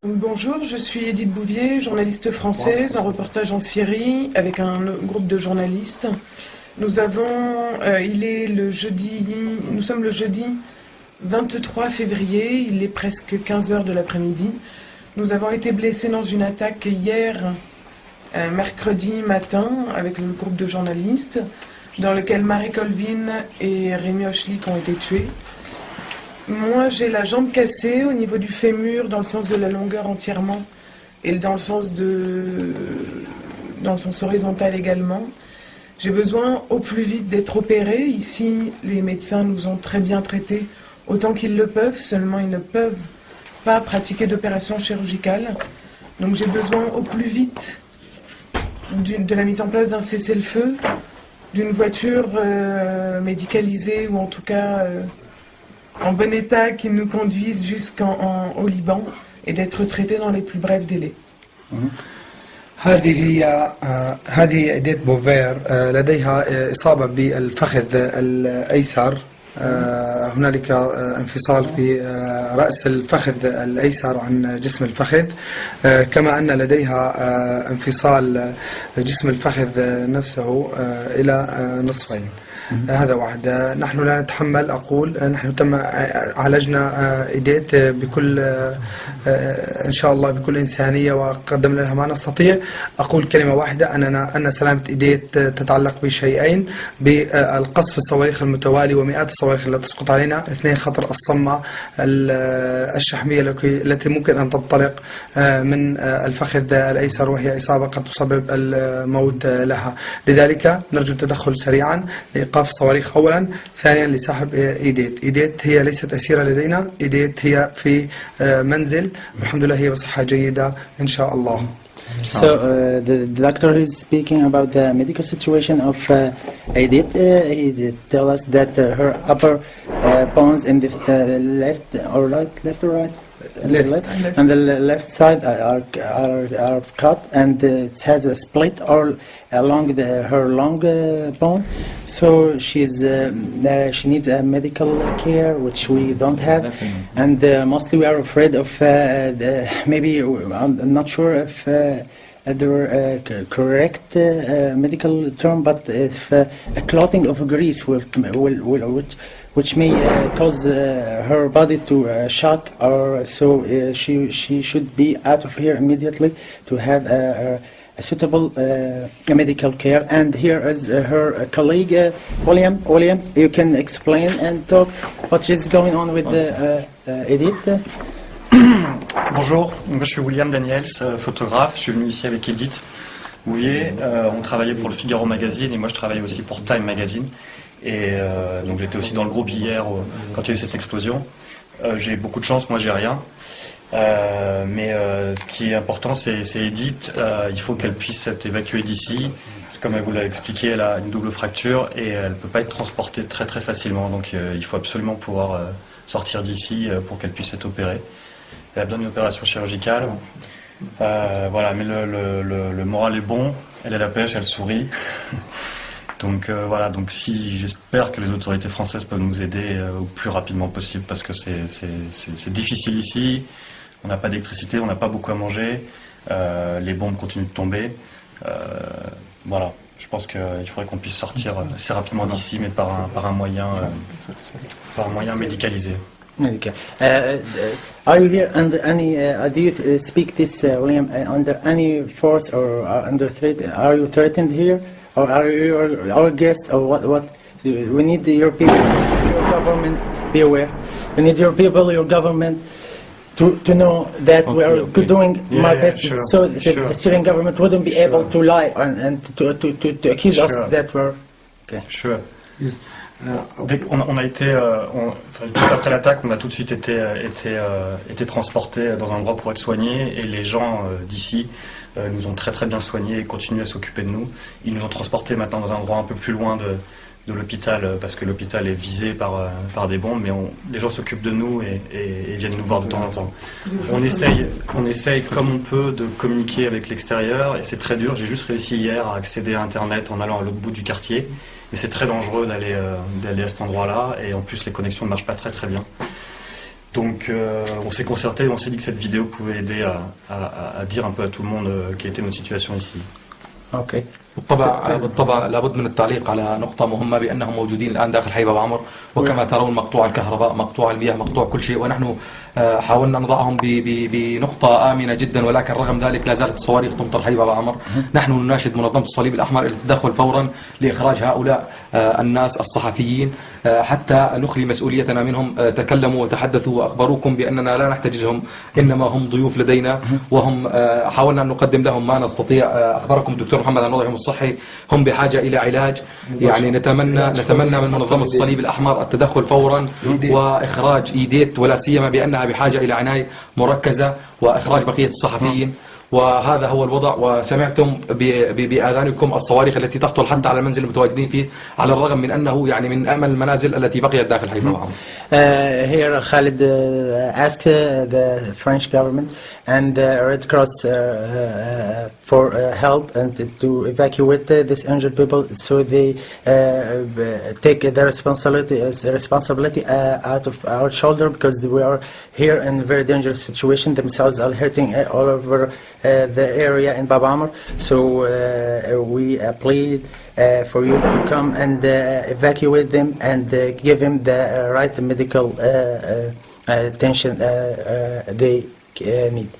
Bonjour, je suis Edith Bouvier, journaliste française en reportage en Syrie avec un groupe de journalistes. Nous sommes le jeudi 23 février, il est presque 15 heures de l'après-midi. Nous avons été blessés dans une attaque hier, mercredi matin, avec le groupe de journalistes, dans lequel Marie Colvin et Rémi Hochlik ont été tués. Moi, j'ai la jambe cassée au niveau du fémur, dans le sens de la longueur entièrement, et dans le sens horizontal également. J'ai besoin au plus vite d'être opérée. Ici, les médecins nous ont très bien traités, autant qu'ils le peuvent, seulement ils ne peuvent pas pratiquer d'opération chirurgicale. Donc j'ai besoin au plus vite de la mise en place d'un cessez-le-feu, d'une voiture médicalisée, ou en tout cas en bon état, qui nous conduise jusqu'au Liban, et d'être traité dans les plus brefs délais. هذه إيديت بوفير لديها إصابة بالفخذ الأيسر. هنالك انفصال في رأس الفخذ الأيسر عن جسم الفخذ، كما أن لديها انفصال جسم الفخذ نفسه إلى نصفين. هذا واحد. نحن لا نتحمل، نحن تم عالجنا إيديت بكل إن شاء الله بكل إنسانية، وقدمنا لها ما نستطيع. أقول كلمة واحدة، أن سلامة إيديت تتعلق بشيئين: بالقصف الصواريخ المتوالي ومئات الصواريخ التي تسقط علينا، اثنين خطر الصمة الشحمية التي ممكن أن تنطلق من الفخذ الأيسر، وهي إصابة قد تسبب الموت لها. لذلك نرجو التدخل سريعا لإيقاف الصواريخ أولا، ثانيا لسحب إيديت. إيديت هي ليست أسيرة لدينا، إيديت هي في منزل، والحمد لله هي بصحة جيدة إن شاء الله. So the doctor is speaking about the medical situation of Edith. He tell us that her upper bones in the left or right, on the left side are cut, and it has a split or along her long bone. So she needs a medical care, which we don't have. Definitely. And mostly we are afraid of maybe, I'm not sure if the correct medical term, but if a clotting of grease which may cause her body to shock, or so she should be out of here immediately to have a suitable medical care. And here is her colleague William. William, you can explain and talk what is going on with Edith. Bonjour, moi je suis William Daniels, photographe. Je suis venu ici avec Edith Bouvier. On travaillait pour le Figaro Magazine, et moi je travaillais aussi pour Time Magazine. Et donc j'étais aussi dans le groupe hier quand il y a eu cette explosion. J'ai beaucoup de chance, moi j'ai rien. Mais ce qui est important, c'est Edith. Il faut qu'elle puisse être évacuée d'ici. Comme elle vous l'a expliqué, elle a une double fracture et elle ne peut pas être transportée très très facilement. Donc il faut absolument pouvoir sortir d'ici pour qu'elle puisse être opérée. Elle a besoin d'une opération chirurgicale. Voilà, mais le moral est bon. Elle est à la pêche, elle sourit. Donc voilà, donc j'espère que les autorités françaises peuvent nous aider au plus rapidement possible, parce que c'est difficile ici. On n'a pas d'électricité, on n'a pas beaucoup à manger, les bombes continuent de tomber. Voilà, je pense qu'il faudrait qu'on puisse sortir assez rapidement d'ici, mais par un moyen médicalisé. Medical. Are you here under any? Do you speak this, William, under any force or under threat? Are you threatened here, or are you our guest, or what? We need your people, your government. Be aware. We need your people, your government, to know that we are doing my best, sure, so the Syrian government wouldn't be able to lie and to accuse us that we're. Okay. Sure. Yes. Dès qu'on a été, juste après l'attaque, on a tout de suite été transportés dans un endroit pour être soignés, et les gens d'ici nous ont très très bien soignés et continuent à s'occuper de nous. Ils nous ont transportés maintenant dans un endroit un peu plus loin de l'hôpital, parce que l'hôpital est visé par des bombes, mais les gens s'occupent de nous et viennent nous voir de temps en temps. On essaye comme on peut de communiquer avec l'extérieur, et c'est très dur. J'ai juste réussi hier à accéder à Internet en allant à l'autre bout du quartier. Mais c'est très dangereux d'aller à cet endroit-là, et en plus les connexions ne marchent pas très très bien. Donc on s'est concerté et on s'est dit que cette vidéo pouvait aider à dire un peu à tout le monde quelle était notre situation ici. Okay. بالطبع لابد من التعليق على نقطة مهمة بأنهم موجودين الآن داخل حي بابا عمر، وكما ترون مقطوع الكهرباء، مقطوع المياه، مقطوع كل شيء، ونحن حاولنا نضعهم بنقطة آمنة جدا، ولكن رغم ذلك لا زالت الصواريخ تمطر حي بابا عمر. نحن نناشد منظمة الصليب الأحمر إلى التدخل فورا لإخراج هؤلاء الناس الصحفيين حتى نخلي مسؤوليتنا منهم. تكلموا وتحدثوا وأخبروكم بأننا لا نحتجزهم، إنما هم ضيوف لدينا، وهم حاولنا أن نقدم لهم ما نستطيع. أخبركم الدكتور محمد عن وضعهم الصحي، هم بحاجة إلى علاج. يعني نتمنى من منظمة الصليب الأحمر التدخل فورا وإخراج إيديت، ولا سيما بأنها بحاجة إلى عناية مركزة، وإخراج بقية الصحفيين. وهذا هو الوضع. وسمعتم بآذانكم الصواريخ التي تهطل حتى على المنزل المتواجدين فيه، على الرغم من أنه يعني من أمل المنازل التي بقيت داخل حي بابا عمر. Here Khalid asked the French government and the Red Cross for help and to evacuate these injured people, so they take the responsibility out of our shoulder, because we are here in a very dangerous situation. Themselves are hurting all over the area in Bab Amr. So we plead for you to come and evacuate them and give them the right medical attention they need.